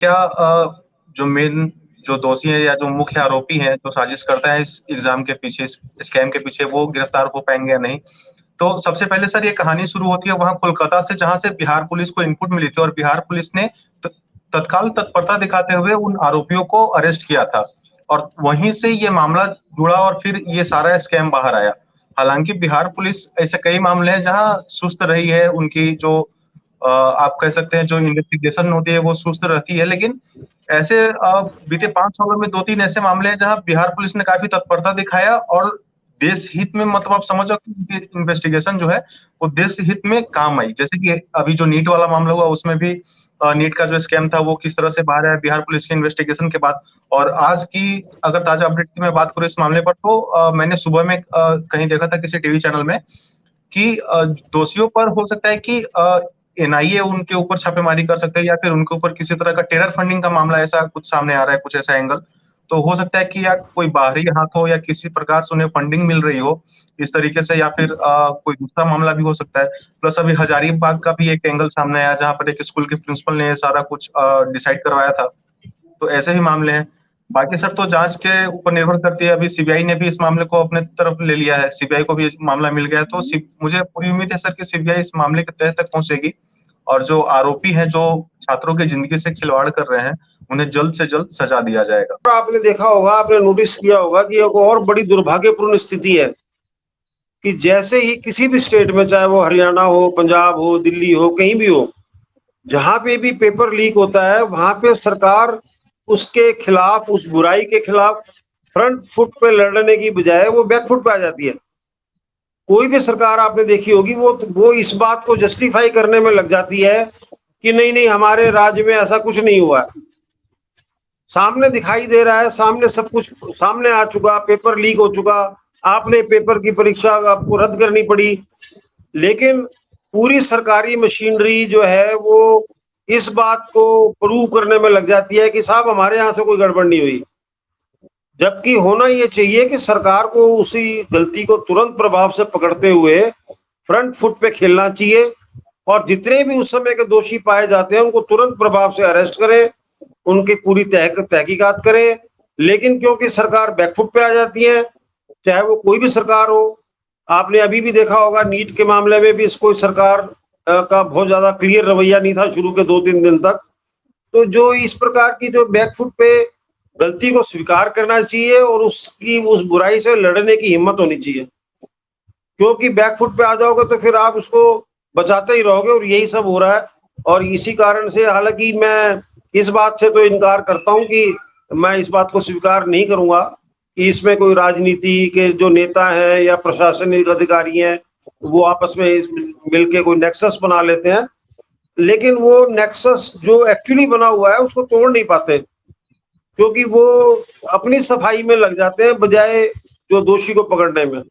क्या जो मेन जो दोषी है या जो मुख्य आरोपी है जो साजिश करता है इस एग्जाम के पीछे, इस स्कैम के पीछे, वो गिरफ्तार हो पाएंगे या नहीं? तो सबसे पहले सर ये कहानी शुरू होती है वहां कोलकाता से, जहां से बिहार पुलिस को इनपुट मिली थी और बिहार पुलिस ने तत्काल तत्परता दिखाते हुए उन आरोपियों को अरेस्ट किया था। और वहीं से ये मामला जुड़ा और फिर ये सारा स्कैम बाहर आया। हालांकि बिहार पुलिस ऐसे कई मामले हैं जहां सुस्त रही है, उनकी जो आप कह सकते हैं जो इन्वेस्टिगेशन होती है वो सुस्त रहती है, लेकिन ऐसे बीते 5 सालों में दो तीन ऐसे मामले हैं जहां बिहार पुलिस ने काफी तत्परता दिखाया और देश हित में, मतलब आप समझो कि इन्वेस्टिगेशन जो है वो देश हित में काम आई। जैसे कि अभी जो नीट वाला मामला हुआ उसमें भी नीट का जो स्कैम था वो किस तरह से बाहर आया बिहार पुलिस के इन्वेस्टिगेशन के बाद। और आज की अगर ताजा अपडेट की मैं बात करूं इस मामले पर, तो मैंने सुबह में कहीं देखा था किसी टीवी चैनल में कि दोषियों पर हो सकता है कि एनआईए उनके ऊपर छापेमारी कर सकते हैं या फिर उनके ऊपर किसी तरह का टेरर फंडिंग का मामला ऐसा कुछ सामने आ रहा है, कुछ ऐसा एंगल। तो हो सकता है कि या कोई बाहरी हाथ हो या किसी प्रकार से उन्हें फंडिंग मिल रही हो इस तरीके से, या फिर कोई दूसरा मामला भी हो सकता है। प्लस अभी हजारीबाग का भी एक एंगल सामने आया जहां पर एक स्कूल के प्रिंसिपल ने ये सारा कुछ डिसाइड करवाया था। तो ऐसे ही मामले हैं। बाकी सर तो जांच के ऊपर निर्भर करती है। अभी सीबीआई ने भी इस मामले को अपने तरफ ले लिया है, सीबीआई को भी मामला मिल गया है, तो मुझे पूरी उम्मीद है सर कि सीबीआई इस मामले के तह तक पहुंचेगी और जो आरोपी हैं जो छात्रों की जिंदगी से खिलवाड़ कर रहे हैं उन्हें जल्द से जल्द सजा दिया जाएगा। आपने देखा होगा, आपने नोटिस किया होगा कि एक और बड़ी दुर्भाग्यपूर्ण स्थिति है कि जैसे ही किसी भी स्टेट में, चाहे वो हरियाणा हो, पंजाब हो, दिल्ली हो, कहीं भी हो, जहां पे भी पेपर लीक होता है वहां पे सरकार उसके खिलाफ, उस बुराई के खिलाफ फ्रंट फुट पे लड़ने की बजाय वो बैक फुट पे आ जाती है। कोई भी सरकार आपने देखी होगी वो इस बात को जस्टिफाई करने में लग जाती है कि नहीं नहीं, हमारे राज्य में ऐसा कुछ नहीं हुआ। सामने दिखाई दे रहा है, सामने सब कुछ सामने आ चुका, पेपर लीक हो चुका, आपने पेपर की परीक्षा आपको रद्द करनी पड़ी, लेकिन पूरी सरकारी मशीनरी जो है वो इस बात को प्रूव करने में लग जाती है कि साहब हमारे यहाँ से कोई गड़बड़ नहीं हुई। जबकि होना ये चाहिए कि सरकार को उसी गलती को तुरंत प्रभाव से पकड़ते हुए फ्रंट फुट पे खेलना चाहिए और जितने भी उस समय के दोषी पाए जाते हैं उनको तुरंत प्रभाव से अरेस्ट करें, उनकी पूरी तहकीकात करें। लेकिन क्योंकि सरकार बैकफुट पे आ जाती है, चाहे वो कोई भी सरकार हो। आपने अभी भी देखा होगा नीट के मामले में भी कोई सरकार का बहुत ज्यादा क्लियर रवैया नहीं था शुरू के 2-3 दिन तक। तो जो इस प्रकार की जो बैकफुट पे गलती को स्वीकार करना चाहिए और उसकी उस बुराई से लड़ने की हिम्मत होनी चाहिए, क्योंकि बैकफुट पे आ जाओगे तो फिर आप उसको बचाते ही रहोगे और यही सब हो रहा है। और इसी कारण से, हालांकि मैं इस बात से तो इनकार करता हूं कि मैं इस बात को स्वीकार नहीं करूंगा कि इसमें कोई राजनीति के जो नेता हैं या प्रशासनिक अधिकारी हैं वो आपस में मिलके कोई नेक्सस बना लेते हैं, लेकिन वो नेक्सस जो एक्चुअली बना हुआ है उसको तोड़ नहीं पाते, क्योंकि वो अपनी सफाई में लग जाते हैं बजाय जो दोषी को पकड़ने में।